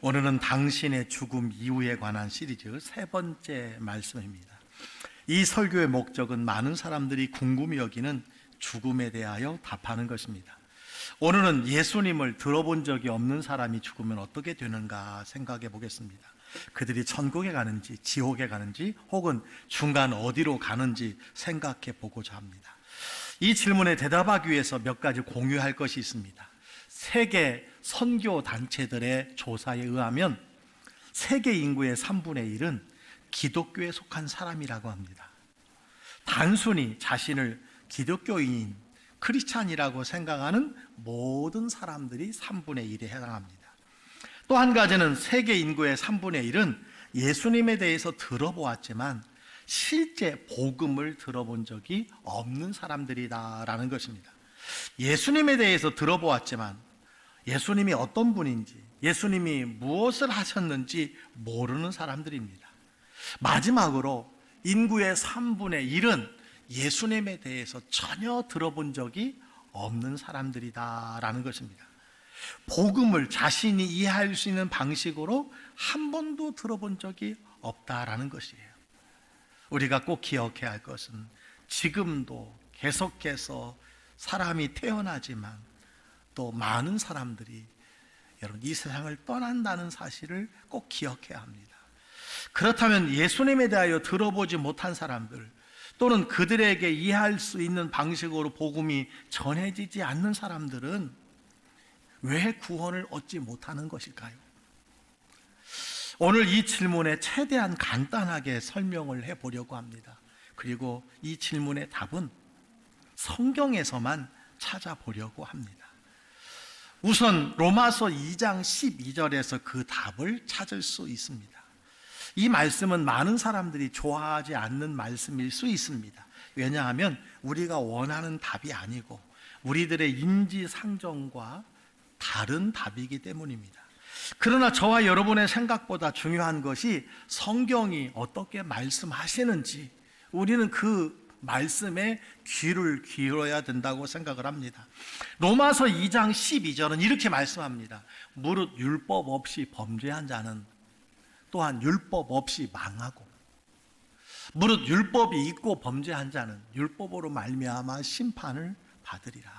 오늘은 당신의 죽음 이후에 관한 시리즈 세 번째 말씀입니다. 이 설교의 목적은 많은 사람들이 궁금히 여기는 죽음에 대하여 답하는 것입니다. 오늘은 예수님을 들어본 적이 없는 사람이 죽으면 어떻게 되는가 생각해 보겠습니다. 그들이 천국에 가는지 지옥에 가는지 혹은 중간 어디로 가는지 생각해 보고자 합니다. 이 질문에 대답하기 위해서 몇 가지 공유할 것이 있습니다. 세계 선교 단체들의 조사에 의하면 세계 인구의 3분의 1은 기독교에 속한 사람이라고 합니다. 단순히 자신을 기독교인, 크리스찬이라고 생각하는 모든 사람들이 3분의 1에 해당합니다. 또 한 가지는 세계 인구의 3분의 1은 예수님에 대해서 들어보았지만 실제 복음을 들어본 적이 없는 사람들이다라는 것입니다. 예수님에 대해서 들어보았지만 예수님이 어떤 분인지, 예수님이 무엇을 하셨는지 모르는 사람들입니다. 마지막으로 인구의 3분의 1은 예수님에 대해서 전혀 들어본 적이 없는 사람들이다라는 것입니다. 복음을 자신이 이해할 수 있는 방식으로 한 번도 들어본 적이 없다라는 것이에요. 우리가 꼭 기억해야 할 것은 지금도 계속해서 사람이 태어나지만 또 많은 사람들이 여러분 이 세상을 떠난다는 사실을 꼭 기억해야 합니다. 그렇다면 예수님에 대하여 들어보지 못한 사람들 또는 그들에게 이해할 수 있는 방식으로 복음이 전해지지 않는 사람들은 왜 구원을 얻지 못하는 것일까요? 오늘 이 질문에 최대한 간단하게 설명을 해보려고 합니다. 그리고 이 질문의 답은 성경에서만 찾아보려고 합니다. 우선 로마서 2장 12절에서 그 답을 찾을 수 있습니다. 이 말씀은 많은 사람들이 좋아하지 않는 말씀일 수 있습니다. 왜냐하면 우리가 원하는 답이 아니고 우리들의 인지상정과 다른 답이기 때문입니다. 그러나 저와 여러분의 생각보다 중요한 것이 성경이 어떻게 말씀하시는지 우리는 그 말씀에 귀를 기울여야 된다고 생각을 합니다. 로마서 2장 12절은 이렇게 말씀합니다. 무릇 율법 없이 범죄한 자는 또한 율법 없이 망하고 무릇 율법이 있고 범죄한 자는 율법으로 말미암아 심판을 받으리라.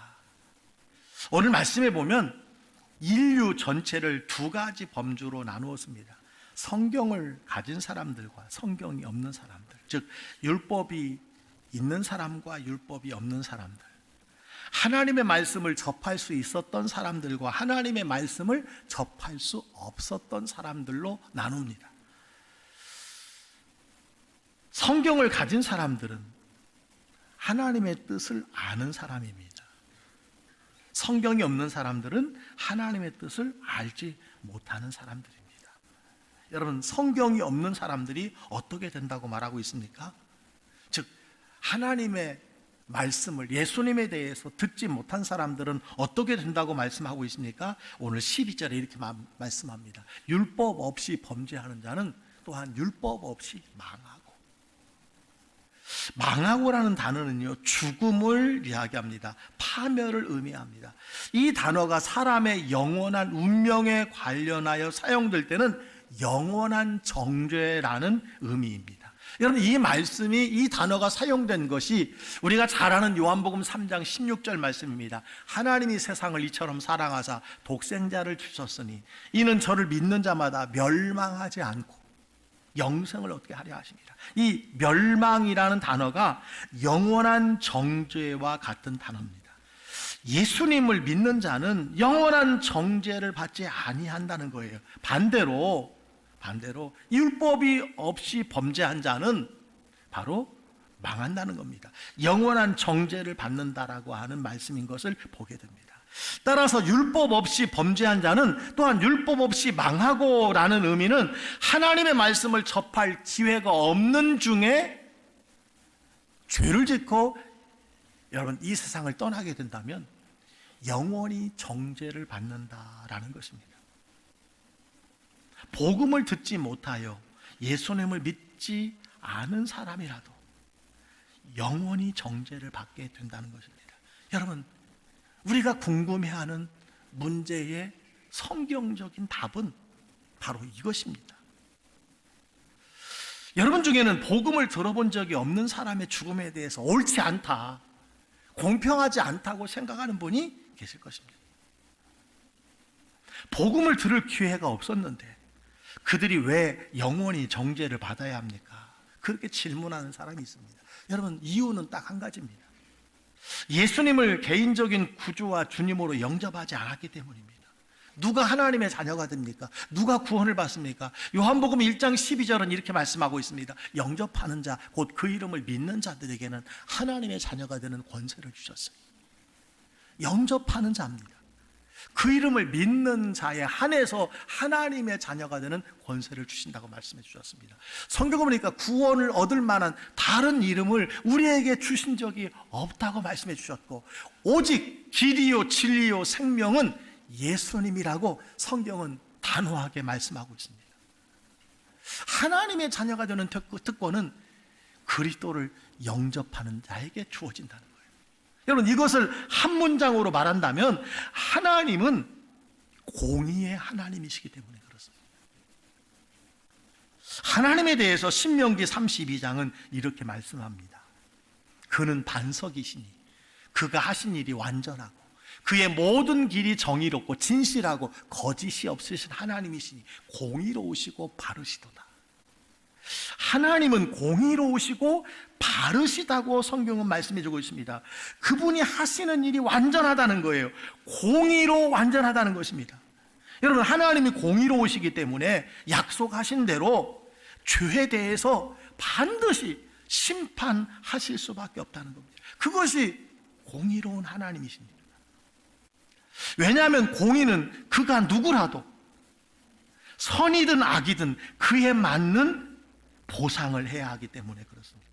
오늘 말씀에 보면 인류 전체를 두 가지 범주로 나누었습니다. 성경을 가진 사람들과 성경이 없는 사람들, 즉 율법이 있는 사람과 율법이 없는 사람들, 하나님의 말씀을 접할 수 있었던 사람들과 하나님의 말씀을 접할 수 없었던 사람들로 나눕니다. 성경을 가진 사람들은 하나님의 뜻을 아는 사람입니다. 성경이 없는 사람들은 하나님의 뜻을 알지 못하는 사람들입니다. 여러분, 성경이 없는 사람들이 어떻게 된다고 말하고 있습니까? 즉 하나님의 말씀을 예수님에 대해서 듣지 못한 사람들은 어떻게 된다고 말씀하고 있습니까? 오늘 12절에 이렇게 말씀합니다. 율법 없이 범죄하는 자는 또한 율법 없이 망하고라는 단어는요, 죽음을 이야기합니다. 파멸을 의미합니다. 이 단어가 사람의 영원한 운명에 관련하여 사용될 때는 영원한 정죄라는 의미입니다. 여러분, 이 말씀이, 이 단어가 사용된 것이 우리가 잘 아는 요한복음 3장 16절 말씀입니다. 하나님이 세상을 이처럼 사랑하사 독생자를 주셨으니 이는 저를 믿는 자마다 멸망하지 않고 영생을 얻게 하려 하십니다. 이 멸망이라는 단어가 영원한 정죄와 같은 단어입니다. 예수님을 믿는 자는 영원한 정죄를 받지 아니한다는 거예요. 반대로 율법이 없이 범죄한 자는 바로 망한다는 겁니다. 영원한 정죄를 받는다라고 하는 말씀인 것을 보게 됩니다. 따라서 율법 없이 범죄한 자는 또한 율법 없이 망하고라는 의미는 하나님의 말씀을 접할 기회가 없는 중에 죄를 짓고 여러분 이 세상을 떠나게 된다면 영원히 정죄를 받는다라는 것입니다. 복음을 듣지 못하여 예수님을 믿지 않은 사람이라도 영원히 정죄를 받게 된다는 것입니다. 여러분, 우리가 궁금해하는 문제의 성경적인 답은 바로 이것입니다. 여러분 중에는 복음을 들어본 적이 없는 사람의 죽음에 대해서 옳지 않다, 공평하지 않다고 생각하는 분이 계실 것입니다. 복음을 들을 기회가 없었는데 그들이 왜 영원히 정죄를 받아야 합니까? 그렇게 질문하는 사람이 있습니다. 여러분, 이유는 딱 한 가지입니다. 예수님을 개인적인 구주와 주님으로 영접하지 않았기 때문입니다. 누가 하나님의 자녀가 됩니까? 누가 구원을 받습니까? 요한복음 1장 12절은 이렇게 말씀하고 있습니다. 영접하는 자, 곧 그 이름을 믿는 자들에게는 하나님의 자녀가 되는 권세를 주셨어요. 영접하는 자입니다. 그 이름을 믿는 자에 한해서 하나님의 자녀가 되는 권세를 주신다고 말씀해 주셨습니다. 성경을 보니까 구원을 얻을 만한 다른 이름을 우리에게 주신 적이 없다고 말씀해 주셨고, 오직 길이요 진리요 생명은 예수님이라고 성경은 단호하게 말씀하고 있습니다. 하나님의 자녀가 되는 특권은 그리스도를 영접하는 자에게 주어진다는 거예요. 여러분, 이것을 한 문장으로 말한다면 하나님은 공의의 하나님이시기 때문에 그렇습니다. 하나님에 대해서 신명기 32장은 이렇게 말씀합니다. 그는 반석이시니 그가 하신 일이 완전하고 그의 모든 길이 정의롭고 진실하고 거짓이 없으신 하나님이시니 공의로우시고 바르시도다. 하나님은 공의로우시고 바르시다고 성경은 말씀해 주고 있습니다. 그분이 하시는 일이 완전하다는 거예요. 공의로 완전하다는 것입니다. 여러분, 하나님이 공의로우시기 때문에 약속하신 대로 죄에 대해서 반드시 심판하실 수밖에 없다는 겁니다. 그것이 공의로운 하나님이십니다. 왜냐하면 공의는 그가 누구라도 선이든 악이든 그에 맞는 보상을 해야 하기 때문에 그렇습니다.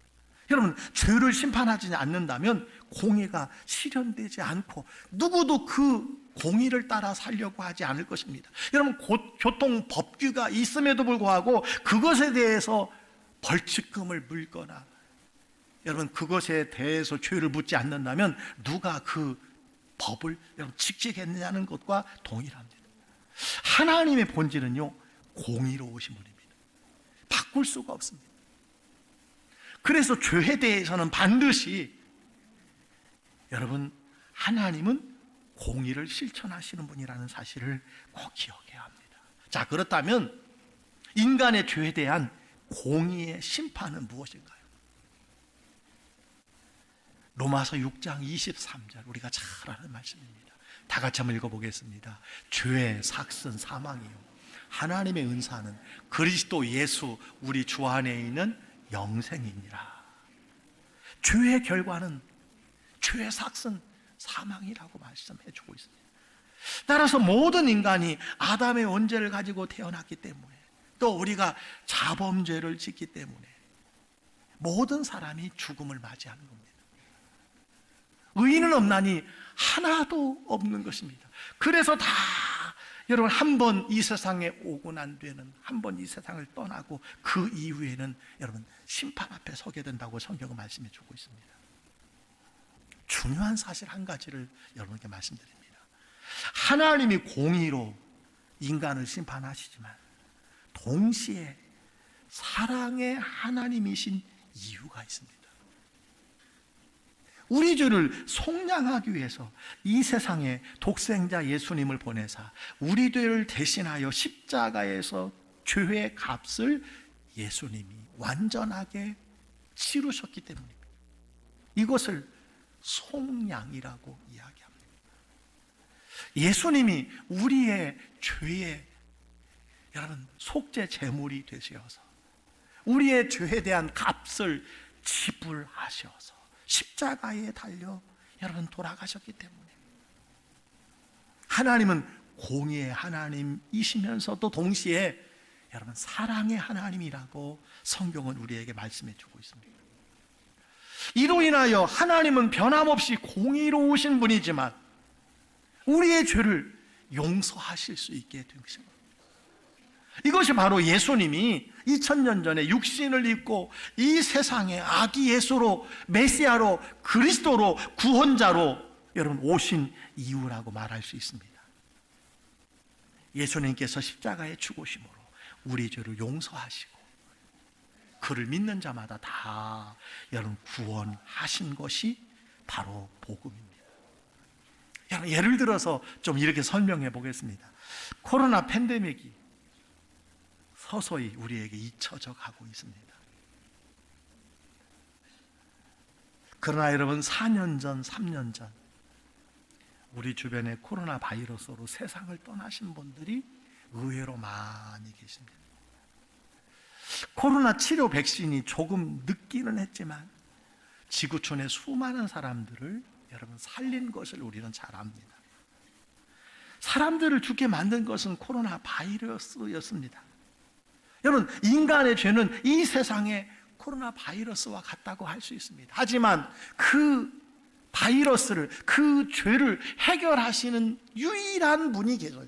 여러분, 죄를 심판하지 않는다면 공의가 실현되지 않고 누구도 그 공의를 따라 살려고 하지 않을 것입니다. 여러분, 교통법규가 있음에도 불구하고 그것에 대해서 벌칙금을 물거나 여러분 그것에 대해서 죄를 묻지 않는다면 누가 그 법을 지키겠느냐는 것과 동일합니다. 하나님의 본질은요, 공의로우신 분입니다. 바꿀 수가 없습니다. 그래서 죄에 대해서는 반드시 여러분, 하나님은 공의를 실천하시는 분이라는 사실을 꼭 기억해야 합니다. 자, 그렇다면 인간의 죄에 대한 공의의 심판은 무엇인가요? 로마서 6장 23절, 우리가 잘 아는 말씀입니다. 다 같이 한번 읽어보겠습니다. 죄의 삭은 사망이요 하나님의 은사는 그리스도 예수 우리 주 안에 있는 영생이니라. 죄의 결과는, 죄의 삭은 사망이라고 말씀해 주고 있습니다. 따라서 모든 인간이 아담의 원죄를 가지고 태어났기 때문에, 또 우리가 자범죄를 짓기 때문에 모든 사람이 죽음을 맞이하는 겁니다. 의인은 없나니 하나도 없는 것입니다. 그래서 다 여러분, 한 번 이 세상에 오고 난 뒤에는, 한 번 이 세상을 떠나고 그 이후에는 여러분 심판 앞에 서게 된다고 성경은 말씀해 주고 있습니다. 중요한 사실 한 가지를 여러분께 말씀드립니다. 하나님이 공의로 인간을 심판하시지만 동시에 사랑의 하나님이신 이유가 있습니다. 우리 죄를 속량하기 위해서 이 세상에 독생자 예수님을 보내사 우리 죄를 대신하여 십자가에서 죄의 값을 예수님이 완전하게 치르셨기 때문입니다. 이것을 속량이라고 이야기합니다. 예수님이 우리의 죄의 여러분 속죄 제물이 되셔서 우리의 죄에 대한 값을 지불하셔서 십자가에 달려 여러분 돌아가셨기 때문에 하나님은 공의의 하나님이시면서도 동시에 여러분 사랑의 하나님이라고 성경은 우리에게 말씀해 주고 있습니다. 이로 인하여 하나님은 변함없이 공의로우신 분이지만 우리의 죄를 용서하실 수 있게 된 것입니다. 이것이 바로 예수님이 2000년 전에 육신을 입고 이 세상에 아기 예수로, 메시아로, 그리스도로, 구원자로 여러분 오신 이유라고 말할 수 있습니다. 예수님께서 십자가의 죽으심으로 우리 죄를 용서하시고 그를 믿는 자마다 다 여러분 구원하신 것이 바로 복음입니다. 여러분, 예를 들어서 좀 이렇게 설명해 보겠습니다. 코로나 팬데믹이 서서히 우리에게 잊혀져 가고 있습니다. 그러나 여러분, 4년 전, 3년 전 우리 주변에 코로나 바이러스로 세상을 떠나신 분들이 의외로 많이 계십니다. 코로나 치료 백신이 조금 늦기는 했지만 지구촌의 수많은 사람들을 여러분 살린 것을 우리는 잘 압니다. 사람들을 죽게 만든 것은 코로나 바이러스였습니다. 여러분, 인간의 죄는 이 세상에 코로나 바이러스와 같다고 할 수 있습니다. 하지만 그 바이러스를, 그 죄를 해결하시는 유일한 분이 계세요.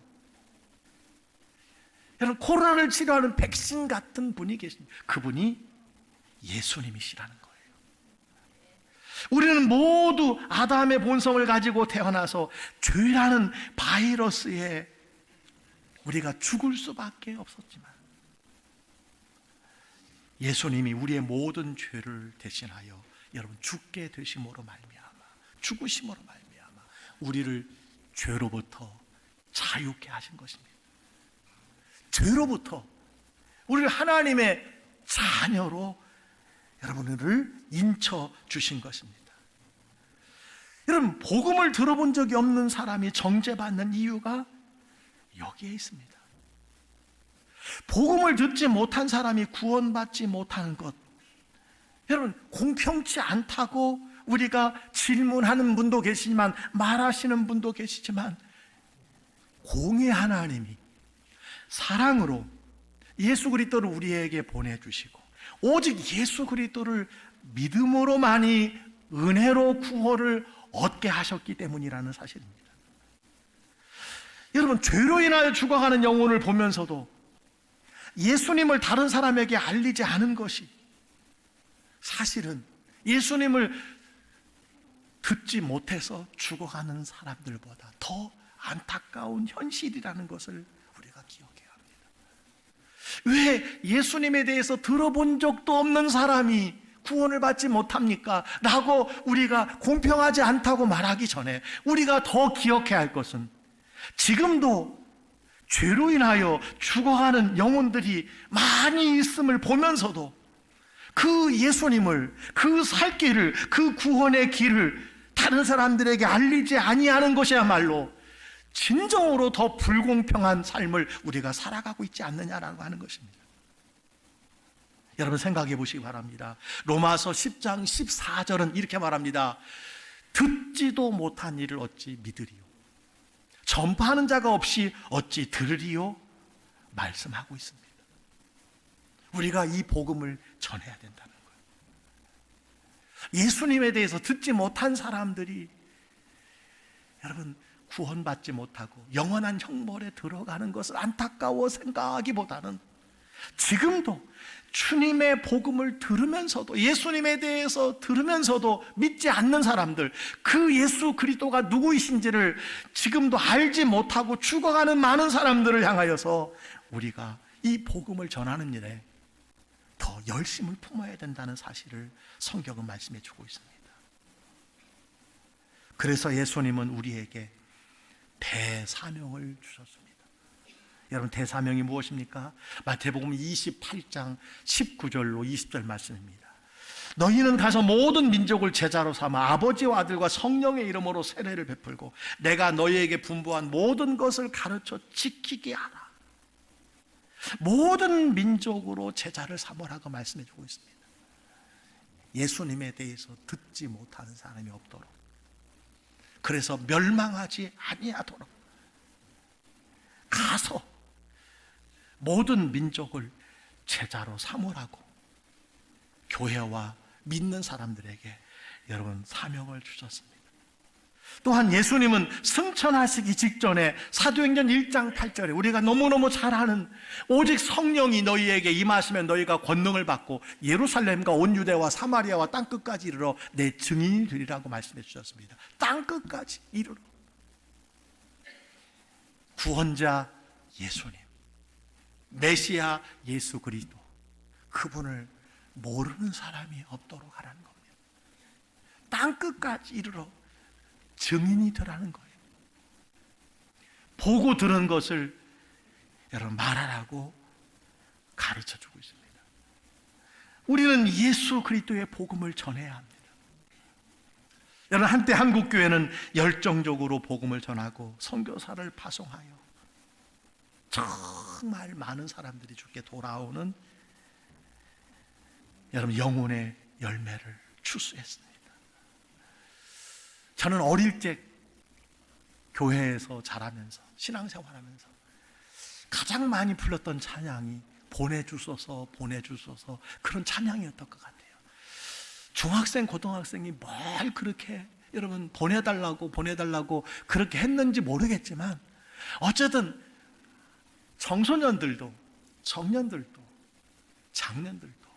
여러분, 코로나를 치료하는 백신 같은 분이 계십니다. 그분이 예수님이시라는 거예요. 우리는 모두 아담의 본성을 가지고 태어나서 죄라는 바이러스에 우리가 죽을 수밖에 없었지만 예수님이 우리의 모든 죄를 대신하여 여러분 죽게 되심으로 말미암아, 죽으심으로 말미암아 우리를 죄로부터 자유케 하신 것입니다. 죄로부터 우리를 하나님의 자녀로 여러분을 인쳐 주신 것입니다. 여러분, 복음을 들어본 적이 없는 사람이 정죄받는 이유가 여기에 있습니다. 복음을 듣지 못한 사람이 구원받지 못하는 것, 여러분, 공평치 않다고 우리가 질문하는 분도 계시지만, 말하시는 분도 계시지만, 공의 하나님이 사랑으로 예수 그리스도를 우리에게 보내주시고 오직 예수 그리스도를 믿음으로만이 은혜로 구원을 얻게 하셨기 때문이라는 사실입니다. 여러분, 죄로 인하여 죽어가는 영혼을 보면서도 예수님을 다른 사람에게 알리지 않은 것이 사실은 예수님을 듣지 못해서 죽어가는 사람들보다 더 안타까운 현실이라는 것을 우리가 기억해야 합니다. 왜 예수님에 대해서 들어본 적도 없는 사람이 구원을 받지 못합니까? 라고 우리가 공평하지 않다고 말하기 전에 우리가 더 기억해야 할 것은 지금도 죄로 인하여 죽어가는 영혼들이 많이 있음을 보면서도 그 예수님을, 그 살 길을, 그 구원의 길을 다른 사람들에게 알리지 아니하는 것이야말로 진정으로 더 불공평한 삶을 우리가 살아가고 있지 않느냐라고 하는 것입니다. 여러분, 생각해 보시기 바랍니다. 로마서 10장 14절은 이렇게 말합니다. 듣지도 못한 일을 어찌 믿으리요? 전파하는 자가 없이 어찌 들으리요? 말씀하고 있습니다. 우리가 이 복음을 전해야 된다는 거예요. 예수님에 대해서 듣지 못한 사람들이 여러분 구원받지 못하고 영원한 형벌에 들어가는 것을 안타까워 생각하기보다는 지금도 주님의 복음을 들으면서도, 예수님에 대해서 들으면서도 믿지 않는 사람들, 그 예수 그리스도가 누구이신지를 지금도 알지 못하고 죽어가는 많은 사람들을 향하여서 우리가 이 복음을 전하는 일에 더 열심을 품어야 된다는 사실을 성경은 말씀해 주고 있습니다. 그래서 예수님은 우리에게 대사명을 주셨습니다. 여러분, 대사명이 무엇입니까? 마태복음 28장 19절로 20절 말씀입니다. 너희는 가서 모든 민족을 제자로 삼아 아버지와 아들과 성령의 이름으로 세례를 베풀고 내가 너희에게 분부한 모든 것을 가르쳐 지키게 하라. 모든 민족으로 제자를 삼으라고 말씀해 주고 있습니다. 예수님에 대해서 듣지 못하는 사람이 없도록, 그래서 멸망하지 아니하도록 가서 모든 민족을 제자로 삼으라고 교회와 믿는 사람들에게 여러분 사명을 주셨습니다. 또한 예수님은 승천하시기 직전에 사도행전 1장 8절에 우리가 너무너무 잘 아는 오직 성령이 너희에게 임하시면 너희가 권능을 받고 예루살렘과 온 유대와 사마리아와 땅끝까지 이르러 내 증인이 되리라고 말씀해 주셨습니다. 땅끝까지 이르러. 구원자 예수님, 메시아 예수 그리스도, 그분을 모르는 사람이 없도록 하라는 겁니다. 땅 끝까지 이르러 증인이 되라는 거예요. 보고 들은 것을 여러분 말하라고 가르쳐 주고 있습니다. 우리는 예수 그리스도의 복음을 전해야 합니다. 여러분, 한때 한국교회는 열정적으로 복음을 전하고 선교사를 파송하여 정말 많은 사람들이 주께 돌아오는 여러분 영혼의 열매를 추수했습니다. 저는 어릴 적 교회에서 자라면서 신앙생활하면서 가장 많이 불렀던 찬양이 보내주소서 보내주소서, 그런 찬양이었던 것 같아요. 중학생 고등학생이 뭘 그렇게 여러분 보내달라고 그렇게 했는지 모르겠지만 어쨌든 청소년들도 청년들도 장년들도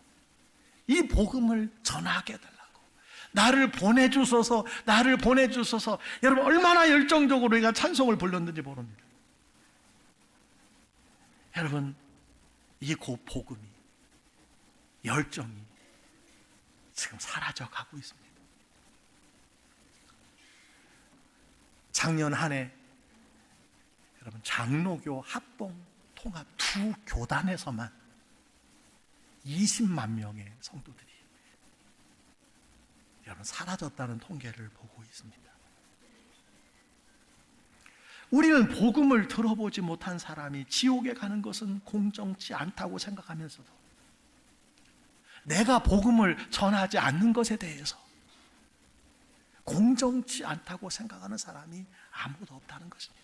이 복음을 전하게 해달라고, 나를 보내주소서 나를 보내주소서. 여러분 얼마나 열정적으로 우리가 찬송을 불렀는지 모릅니다. 여러분, 이 복음이, 열정이 지금 사라져 가고 있습니다. 작년 한 해 여러분 장로교 합봉 통합 두 교단에서만 20만 명의 성도들이 여러분 사라졌다는 통계를 보고 있습니다. 우리는 복음을 들어보지 못한 사람이 지옥에 가는 것은 공정치 않다고 생각하면서도 내가 복음을 전하지 않는 것에 대해서 공정치 않다고 생각하는 사람이 아무도 없다는 것입니다.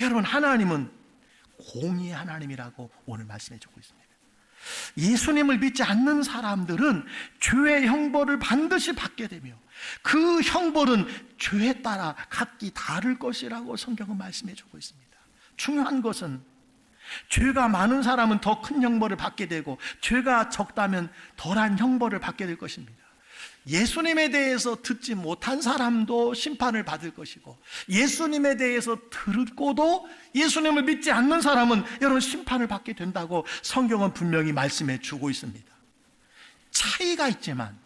여러분, 하나님은 공의의 하나님이라고 오늘 말씀해 주고 있습니다. 예수님을 믿지 않는 사람들은 죄의 형벌을 반드시 받게 되며 그 형벌은 죄에 따라 각기 다를 것이라고 성경은 말씀해 주고 있습니다. 중요한 것은 죄가 많은 사람은 더 큰 형벌을 받게 되고 죄가 적다면 덜한 형벌을 받게 될 것입니다. 예수님에 대해서 듣지 못한 사람도 심판을 받을 것이고 예수님에 대해서 듣고도 예수님을 믿지 않는 사람은 여러분 심판을 받게 된다고 성경은 분명히 말씀해 주고 있습니다. 차이가 있지만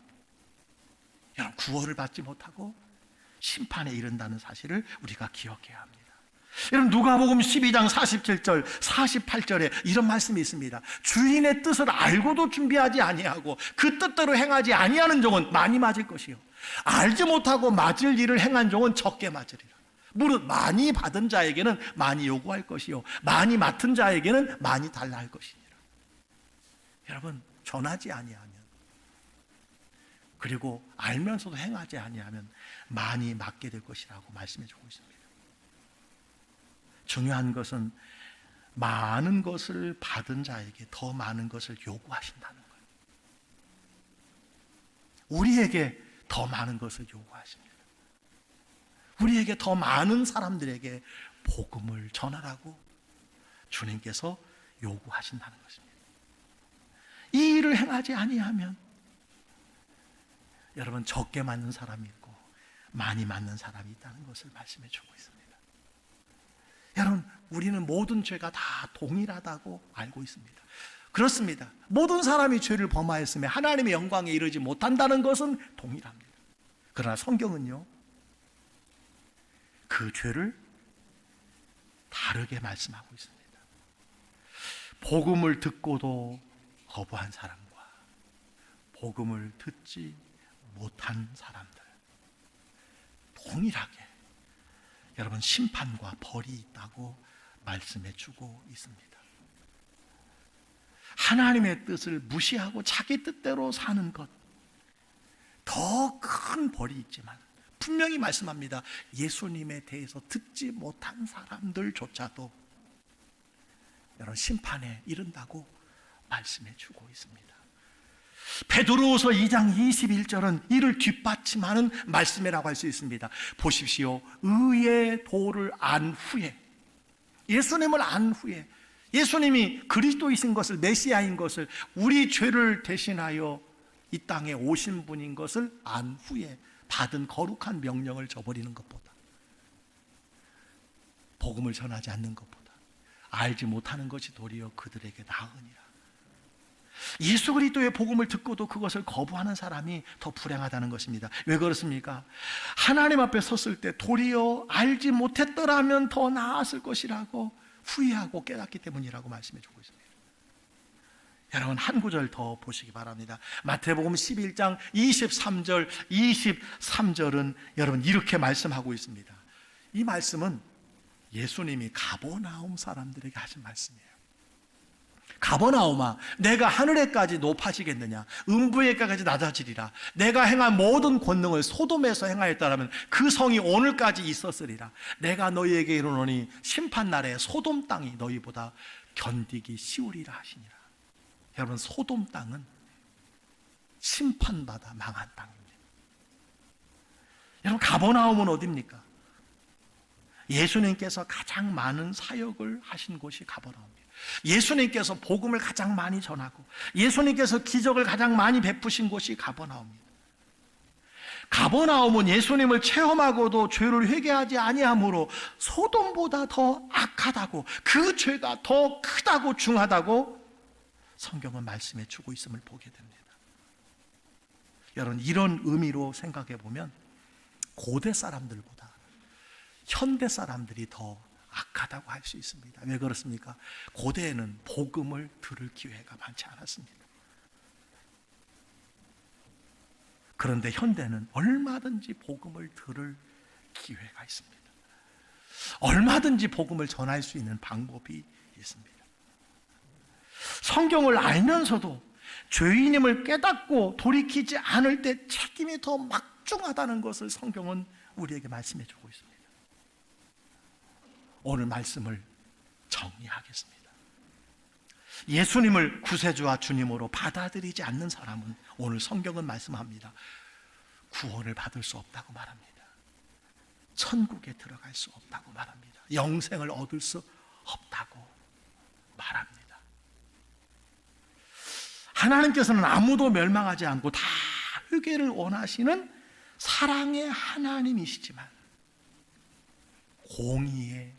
여러분 구원을 받지 못하고 심판에 이른다는 사실을 우리가 기억해야 합니다. 여러분, 누가복음 12장 47절 48절에 이런 말씀이 있습니다. 주인의 뜻을 알고도 준비하지 아니하고 그 뜻대로 행하지 아니하는 종은 많이 맞을 것이요 알지 못하고 맞을 일을 행한 종은 적게 맞으리라. 무릇 많이 받은 자에게는 많이 요구할 것이요 많이 맡은 자에게는 많이 달라 할 것이니라. 여러분, 전하지 아니하면 그리고 알면서도 행하지 아니하면 많이 맞게 될 것이라고 말씀해 주고 있습니다. 중요한 것은 많은 것을 받은 자에게 더 많은 것을 요구하신다는 거예요. 우리에게 더 많은 것을 요구하십니다. 우리에게 더 많은 사람들에게 복음을 전하라고 주님께서 요구하신다는 것입니다. 이 일을 행하지 아니하면 여러분 적게 맞는 사람이 있고 많이 맞는 사람이 있다는 것을 말씀해 주고 있습니다. 여러분, 우리는 모든 죄가 다 동일하다고 알고 있습니다. 그렇습니다. 모든 사람이 죄를 범하였으며 하나님의 영광에 이르지 못한다는 것은 동일합니다. 그러나 성경은요, 그 죄를 다르게 말씀하고 있습니다. 복음을 듣고도 거부한 사람과 복음을 듣지 못한 사람들, 동일하게 여러분 심판과 벌이 있다고 말씀해 주고 있습니다. 하나님의 뜻을 무시하고 자기 뜻대로 사는 것, 더 큰 벌이 있지만 분명히 말씀합니다. 예수님에 대해서 듣지 못한 사람들조차도 여러분 심판에 이른다고 말씀해 주고 있습니다. 베드로후서 2장 21절은 이를 뒷받침하는 말씀이라고 할 수 있습니다. 보십시오. 의의 도를 안 후에, 예수님을 안 후에, 예수님이 그리스도이신 것을, 메시아인 것을, 우리 죄를 대신하여 이 땅에 오신 분인 것을 안 후에 받은 거룩한 명령을 저버리는 것보다, 복음을 전하지 않는 것보다, 알지 못하는 것이 도리어 그들에게 나으니라. 예수 그리스도의 복음을 듣고도 그것을 거부하는 사람이 더 불행하다는 것입니다. 왜 그렇습니까? 하나님 앞에 섰을 때 도리어 알지 못했더라면 더 나았을 것이라고 후회하고 깨닫기 때문이라고 말씀해 주고 있습니다. 여러분, 한 구절 더 보시기 바랍니다. 마태복음 11장 23절 23절은 여러분 이렇게 말씀하고 있습니다. 이 말씀은 예수님이 가버나움 사람들에게 하신 말씀이에요. 가버나움아, 내가 하늘에까지 높아지겠느냐? 음부에까지 낮아지리라. 내가 행한 모든 권능을 소돔에서 행하였다라면 그 성이 오늘까지 있었으리라. 내가 너희에게 이르노니 심판날에 소돔 땅이 너희보다 견디기 쉬우리라 하시니라. 여러분, 소돔 땅은 심판받아 망한 땅입니다. 여러분, 가버나움은 어디입니까? 예수님께서 가장 많은 사역을 하신 곳이 가버나움입니다. 예수님께서 복음을 가장 많이 전하고 예수님께서 기적을 가장 많이 베푸신 곳이 가버나움입니다. 가버나움은 예수님을 체험하고도 죄를 회개하지 아니하므로 소돔보다 더 악하다고, 그 죄가 더 크다고 중하다고 성경은 말씀해 주고 있음을 보게 됩니다. 여러분, 이런 의미로 생각해 보면 고대 사람들보다 현대 사람들이 더 악하다고 할 수 있습니다. 왜 그렇습니까? 고대에는 복음을 들을 기회가 많지 않았습니다. 그런데 현대는 얼마든지 복음을 들을 기회가 있습니다. 얼마든지 복음을 전할 수 있는 방법이 있습니다. 성경을 알면서도 죄인임을 깨닫고 돌이키지 않을 때 책임이 더 막중하다는 것을 성경은 우리에게 말씀해 주고 있습니다. 오늘 말씀을 정리하겠습니다. 예수님을 구세주와 주님으로 받아들이지 않는 사람은 오늘 성경은 말씀합니다. 구원을 받을 수 없다고 말합니다. 천국에 들어갈 수 없다고 말합니다. 영생을 얻을 수 없다고 말합니다. 하나님께서는 아무도 멸망하지 않고 다 회개를 원하시는 사랑의 하나님이시지만 공의의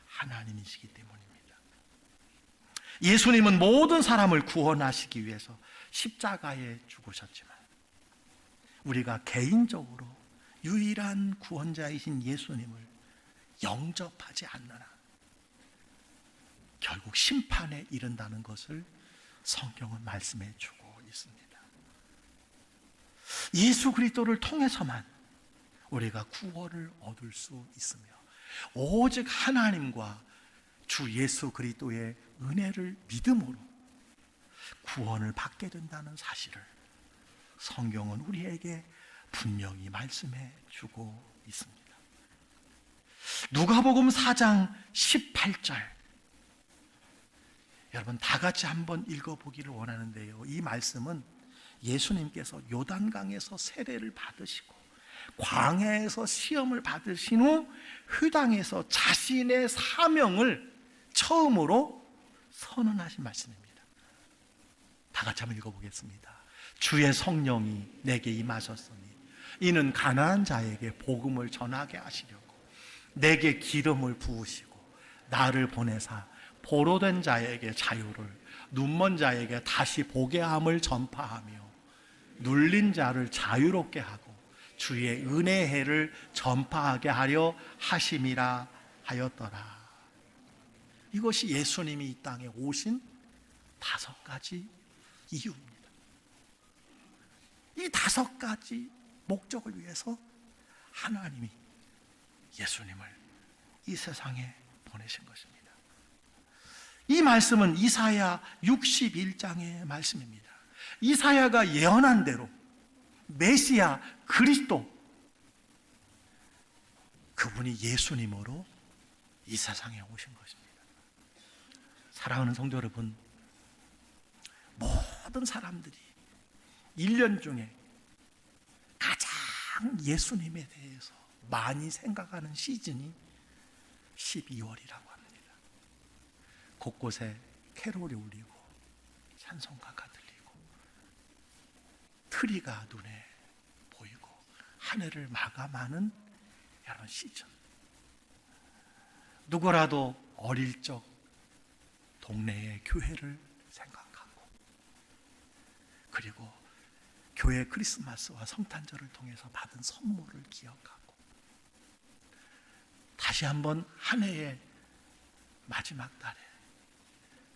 하나님이시기 때문입니다. 예수님은 모든 사람을 구원하시기 위해서 십자가에 죽으셨지만 우리가 개인적으로 유일한 구원자이신 예수님을 영접하지 않는 한 결국 심판에 이른다는 것을 성경은 말씀해 주고 있습니다. 예수 그리스도를 통해서만 우리가 구원을 얻을 수 있으며 오직 하나님과 주 예수 그리스도의 은혜를 믿음으로 구원을 받게 된다는 사실을 성경은 우리에게 분명히 말씀해 주고 있습니다. 누가복음 4장 18절, 여러분 다 같이 한번 읽어보기를 원하는데요, 이 말씀은 예수님께서 요단강에서 세례를 받으시고 광야에서 시험을 받으신 후 회당에서 자신의 사명을 처음으로 선언하신 말씀입니다. 다 같이 한번 읽어보겠습니다. 주의 성령이 내게 임하셨으니 이는 가난한 자에게 복음을 전하게 하시려고 내게 기름을 부으시고 나를 보내사 포로된 자에게 자유를, 눈먼 자에게 다시 보게 함을 전파하며 눌린 자를 자유롭게 하고 주의 은혜의 해를 전파하게 하려 하심이라 하였더라. 이것이 예수님이 이 땅에 오신 5가지 이유입니다. 이 5가지 목적을 위해서 하나님이 예수님을 이 세상에 보내신 것입니다. 이 말씀은 이사야 61장의 말씀입니다. 이사야가 예언한 대로 메시아 그리스도, 그분이 예수님으로 이 세상에 오신 것입니다. 사랑하는 성도 여러분, 모든 사람들이 1년 중에 가장 예수님에 대해서 많이 생각하는 시즌이 12월이라고 합니다. 곳곳에 캐롤이 울리고 찬송가가 들리고 트리가 눈에 보이고 한 해를 마감하는 이런 시즌. 누구라도 어릴 적 동네의 교회를 생각하고, 그리고 교회 크리스마스와 성탄절을 통해서 받은 선물을 기억하고, 다시 한번 한 해의 마지막 달에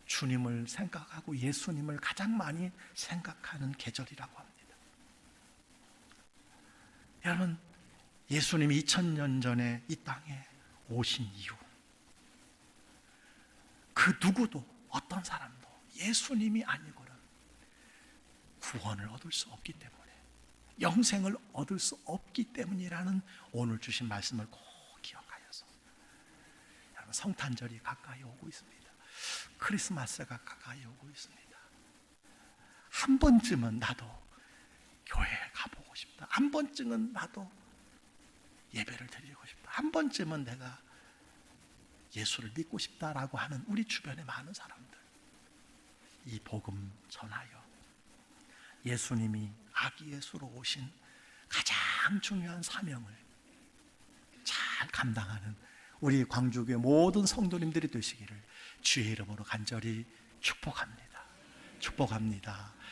주님을 생각하고 예수님을 가장 많이 생각하는 계절이라고 합니다. 여러분, 예수님이 2000년 전에 이 땅에 오신 이후 그 누구도, 어떤 사람도 예수님이 아니고는 구원을 얻을 수 없기 때문에, 영생을 얻을 수 없기 때문이라는 오늘 주신 말씀을 꼭 기억하여서, 여러분, 성탄절이 가까이 오고 있습니다. 크리스마스가 가까이 오고 있습니다. 한 번쯤은 나도 교회에 가보고 싶다. 한 번쯤은 나도 예배를 드리고 싶다. 한 번쯤은 내가 예수를 믿고 싶다라고 하는 우리 주변의 많은 사람들, 이 복음 전하여 예수님이 아기 예수로 오신 가장 중요한 사명을 잘 감당하는 우리 광주교회 모든 성도님들이 되시기를 주의 이름으로 간절히 축복합니다. 축복합니다.